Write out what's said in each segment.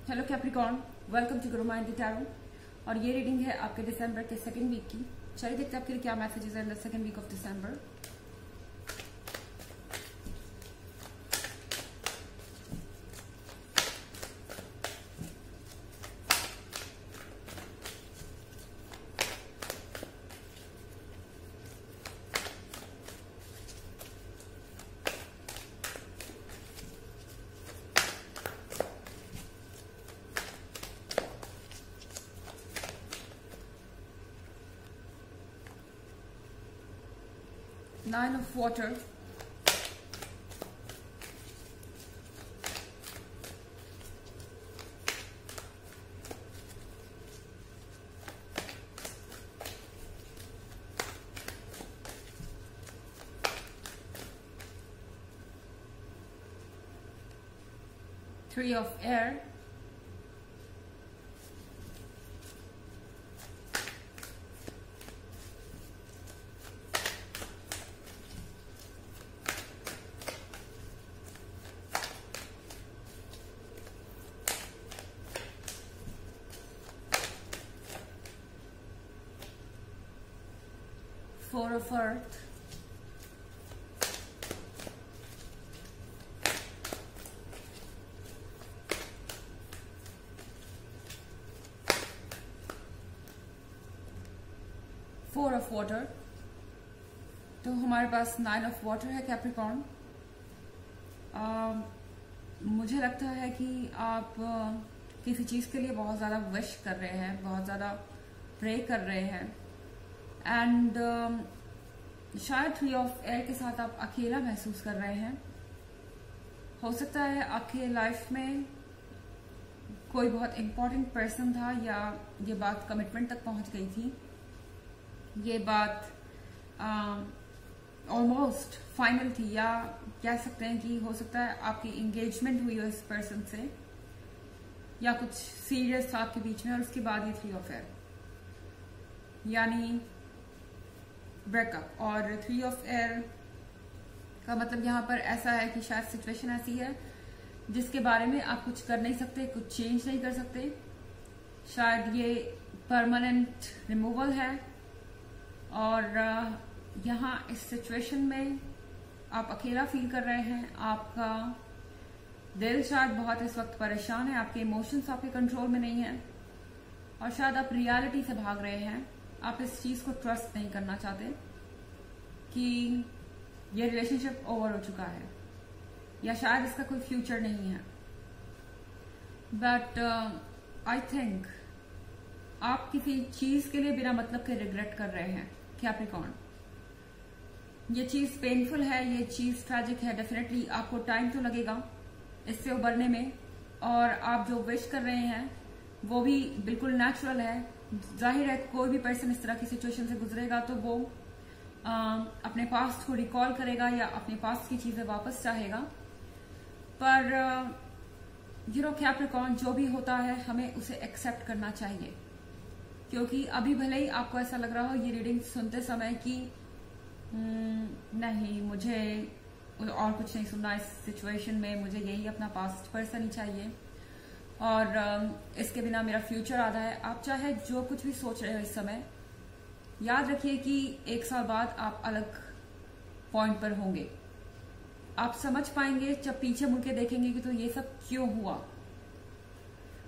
Hello Capricorn, welcome to Guru mind tarot. और ये reading है आपके दिसंबर के सेकंड वीक की। चलिए देखते हैं आपके लिए क्या मैसेजेस है in the second week of December. Nine of water, Three of air, Four of earth, Four of water। तो हमारे पास नाइन ऑफ वाटर है कैप्रिकॉर्न। मुझे लगता है कि आप किसी चीज के लिए बहुत ज्यादा विश कर रहे हैं, बहुत ज्यादा प्रे कर रहे हैं एंड शायद थ्री ऑफ एयर के साथ आप अकेला महसूस कर रहे हैं। हो सकता है आपके लाइफ में कोई बहुत इम्पोर्टेंट पर्सन था या ये बात कमिटमेंट तक पहुंच गई थी, ये बात ऑलमोस्ट फाइनल थी, या कह सकते हैं कि हो सकता है आपकी एंगेजमेंट हुई हो इस पर्सन से या कुछ सीरियस था आपके बीच में और उसके बाद ये थ्री ऑफ एयर यानी ब्रेकअप। और थ्री ऑफ एयर का मतलब यहाँ पर ऐसा है कि शायद सिचुएशन ऐसी है जिसके बारे में आप कुछ कर नहीं सकते, कुछ चेंज नहीं कर सकते। शायद ये परमानेंट रिमूवल है और यहाँ इस सिचुएशन में आप अकेला फील कर रहे हैं। आपका दिल शायद बहुत इस वक्त परेशान है, आपके इमोशंस आपके कंट्रोल में नहीं है और शायद आप रियलिटी से भाग रहे हैं। आप इस चीज को ट्रस्ट नहीं करना चाहते कि ये रिलेशनशिप ओवर हो चुका है या शायद इसका कोई फ्यूचर नहीं है। बट आई थिंक आप किसी चीज के लिए बिना मतलब के रिग्रेट कर रहे हैं कैप्रिकॉर्न। ये चीज पेनफुल है, ये चीज ट्रैजिक है। डेफिनेटली आपको टाइम तो लगेगा इससे उबरने में और आप जो विश कर रहे हैं वो भी बिल्कुल नेचुरल है। जाहिर है कोई भी पर्सन इस तरह की सिचुएशन से गुजरेगा तो वो अपने पास्ट को रिकॉल करेगा या अपने पास्ट की चीजें वापस चाहेगा। पर यू नो कैप्रिकॉर्न, जो भी होता है हमें उसे एक्सेप्ट करना चाहिए, क्योंकि अभी भले ही आपको ऐसा लग रहा हो ये रीडिंग सुनते समय कि नहीं, मुझे और कुछ नहीं सुनना इस सिचुएशन में, मुझे यही अपना पास्ट पर्सन ही चाहिए और इसके बिना मेरा फ्यूचर आधा है। आप चाहे जो कुछ भी सोच रहे हो इस समय, याद रखिए कि एक साल बाद आप अलग पॉइंट पर होंगे। आप समझ पाएंगे जब पीछे मुड़ के देखेंगे कि तो ये सब क्यों हुआ।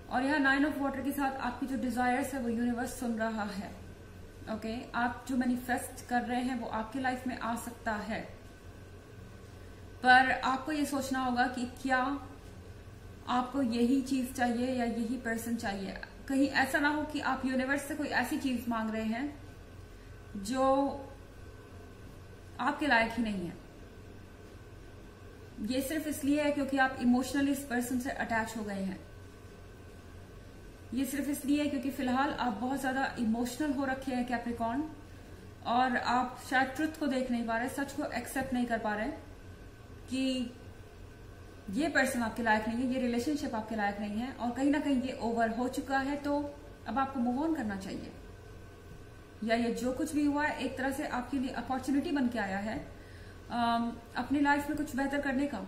और यहाँ नाइन ऑफ वाटर के साथ आपकी जो डिजायर्स है वो यूनिवर्स सुन रहा है। ओके, आप जो मैनिफेस्ट कर रहे हैं वो आपकी लाइफ में आ सकता है, पर आपको ये सोचना होगा कि क्या आपको यही चीज चाहिए या यही पर्सन चाहिए। कहीं ऐसा ना हो कि आप यूनिवर्स से कोई ऐसी चीज मांग रहे हैं जो आपके लायक ही नहीं है। ये सिर्फ इसलिए है क्योंकि आप इमोशनली इस पर्सन से अटैच हो गए हैं। ये सिर्फ इसलिए है क्योंकि फिलहाल आप बहुत ज्यादा इमोशनल हो रखे हैं कैप्रिकॉर्न और आप शायद ट्रुथ को देख नहीं पा रहे, सच को एक्सेप्ट नहीं कर पा रहे कि ये पर्सन आपके लायक नहीं है, ये रिलेशनशिप आपके लायक नहीं है और कहीं ना कहीं ये ओवर हो चुका है। तो अब आपको मूव ऑन करना चाहिए, या ये जो कुछ भी हुआ है एक तरह से आपके लिए अपॉर्चुनिटी बन के आया है अपनी लाइफ में कुछ बेहतर करने का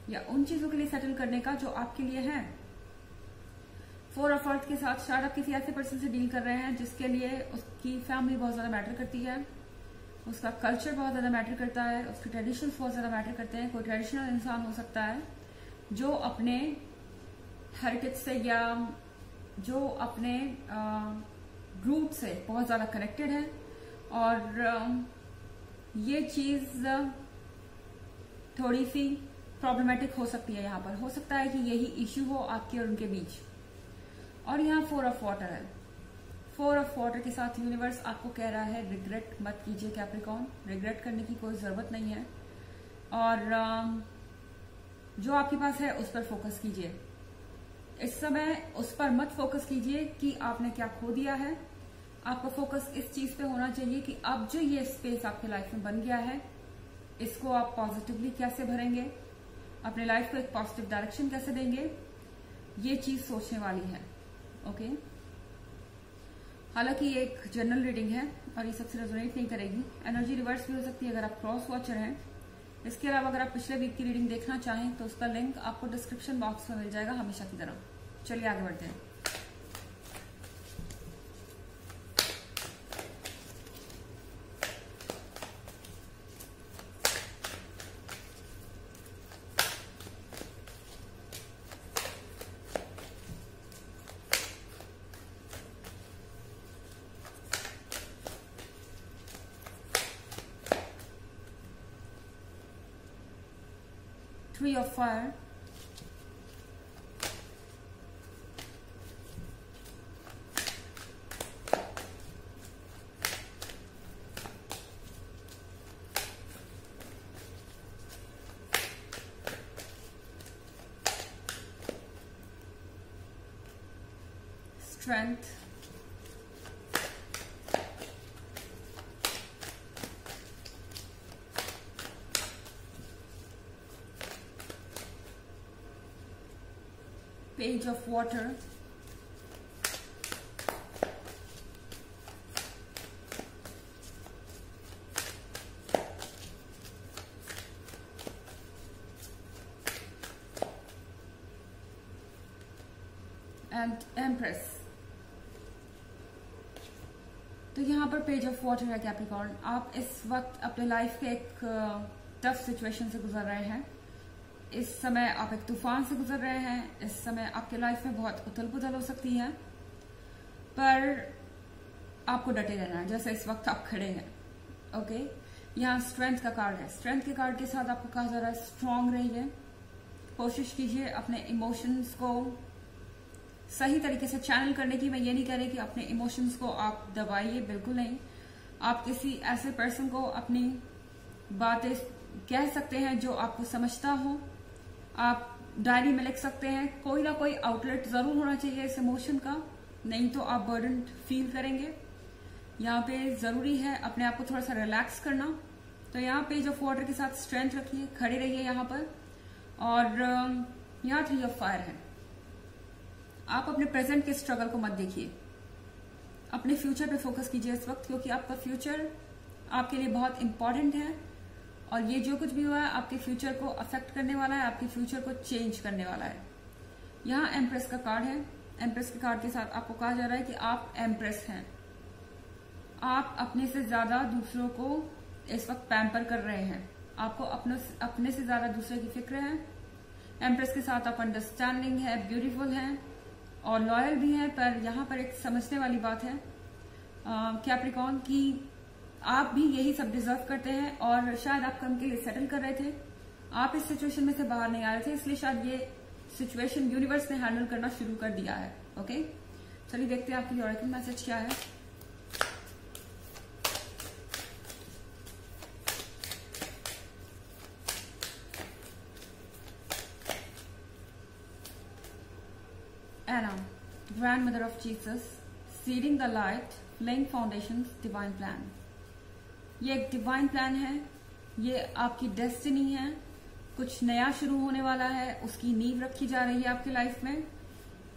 या उन चीजों के लिए सेटल करने का जो आपके लिए है। 4 ऑफ अर्थ के साथ शायद आप किसी ऐसे पर्सन से डील कर रहे हैं जिसके लिए उसकी फैमिली बहुत ज्यादा मैटर करती है, उसका कल्चर बहुत ज्यादा मैटर करता है, उसके ट्रेडिशंस बहुत ज्यादा मैटर करते हैं। कोई ट्रेडिशनल इंसान हो सकता है जो अपने हेरिटेज से या जो अपने रूट से बहुत ज्यादा कनेक्टेड है, और ये चीज थोड़ी सी प्रॉब्लमेटिक हो सकती है। यहाँ पर हो सकता है कि यही इश्यू हो आपके और उनके बीच। और यहाँ 4 ऑफ वाटर है। 4 ऑफ वाटर के साथ यूनिवर्स आपको कह रहा है रिग्रेट मत कीजिए कैप्रिकॉर्न, रिग्रेट करने की कोई जरूरत नहीं है, और जो आपके पास है उस पर फोकस कीजिए। इस समय उस पर मत फोकस कीजिए कि आपने क्या खो दिया है। आपका फोकस इस चीज पे होना चाहिए कि अब जो ये स्पेस आपके लाइफ में बन गया है इसको आप पॉजिटिवली कैसे भरेंगे, अपने लाइफ को एक पॉजिटिव डायरेक्शन कैसे देंगे, ये चीज सोचने वाली है। ओके, हालांकि ये एक जनरल रीडिंग है और ये सबसे रेजोनेट नहीं करेगी। एनर्जी रिवर्स भी हो सकती है अगर आप क्रॉस वॉचर हैं। इसके अलावा अगर आप पिछले वीक की रीडिंग देखना चाहें तो उसका लिंक आपको डिस्क्रिप्शन बॉक्स में मिल जाएगा हमेशा की तरह। चलिए आगे बढ़ते हैं। Three of Fire, Strength, Page of Water, and Empress। तो यहाँ पर पेज ऑफ वाटर है कैप्रिकॉर्न। आप इस वक्त अपने लाइफ के एक टफ सिचुएशन से गुजर रहे हैं। इस समय आप एक तूफान से गुजर रहे हैं। इस समय आपके लाइफ में बहुत उथल पुथल हो सकती है, पर आपको डटे रहना है जैसे इस वक्त आप खड़े हैं। ओके, यहाँ स्ट्रेंथ का कार्ड है। स्ट्रेंथ के कार्ड के साथ आपको कहा जा रहा है स्ट्रांग रहिए, कोशिश कीजिए अपने इमोशंस को सही तरीके से चैनल करने की। मैं ये नहीं कह रही कि अपने इमोशंस को आप दबाइए, बिल्कुल नहीं। आप किसी ऐसे पर्सन को अपनी बातें कह सकते हैं जो आपको समझता हो। आप डायरी में लिख सकते हैं। कोई ना कोई आउटलेट जरूर होना चाहिए इस इमोशन का, नहीं तो आप बर्डन फील करेंगे। यहाँ पे जरूरी है अपने आप को थोड़ा सा रिलैक्स करना। तो यहाँ पेज ऑफ वाटर के साथ स्ट्रेंथ रखिए, खड़े रहिए यहाँ पर। और यहाँ 3 ऑफ फायर है। आप अपने प्रेजेंट के स्ट्रगल को मत देखिए, अपने फ्यूचर पे फोकस कीजिए इस वक्त, क्योंकि आपका फ्यूचर आपके लिए बहुत इंपॉर्टेंट है और ये जो कुछ भी हुआ है आपके फ्यूचर को अफेक्ट करने वाला है, आपके फ्यूचर को चेंज करने वाला है। यहाँ एम्प्रेस का कार्ड है। एम्प्रेस के कार्ड के साथ आपको कहा जा रहा है कि आप एम्प्रेस हैं। आप अपने से ज्यादा दूसरों को इस वक्त पैम्पर कर रहे हैं। आपको अपने से ज्यादा दूसरे की फिक्र है। एम्प्रेस के साथ आप अंडरस्टैंडिंग है, ब्यूटीफुल है और लॉयल भी है। पर यहाँ पर एक समझने वाली बात है कैप्रिकॉर्न की आप भी यही सब डिजर्व करते हैं और शायद आप कम के लिए सेटल कर रहे थे। आप इस सिचुएशन में से बाहर नहीं आ रहे थे, इसलिए शायद ये सिचुएशन यूनिवर्स ने हैंडल करना शुरू कर दिया है। ओके, चलिए देखते हैं आपके लिए ऑरेकल मैसेज क्या है। Anna, Grandmother of Jesus, Seeding the Light, Laying Foundations, Divine Plan। ये एक डिवाइन प्लान है, ये आपकी डेस्टिनी है। कुछ नया शुरू होने वाला है, उसकी नींव रखी जा रही है आपकी लाइफ में।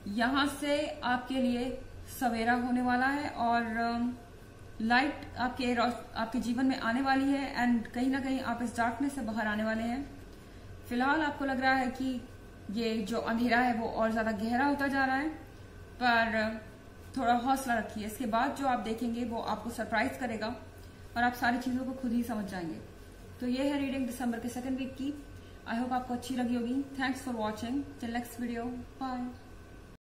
यहां से आपके लिए सवेरा होने वाला है और लाइट आपके जीवन में आने वाली है एंड कहीं ना कहीं आप इस डार्कनेस से बाहर आने वाले हैं। फिलहाल आपको लग रहा है कि ये जो अंधेरा है वो और ज्यादा गहरा होता जा रहा है पर थोड़ा हौसला रखिए। इसके बाद जो आप देखेंगे वो आपको सरप्राइज करेगा और आप सारी चीजों को खुद ही समझ जाएंगे। तो ये है रीडिंग दिसंबर के सेकंड वीक की। आई होप आपको अच्छी लगी होगी। Thanks for watching. Till next video, bye.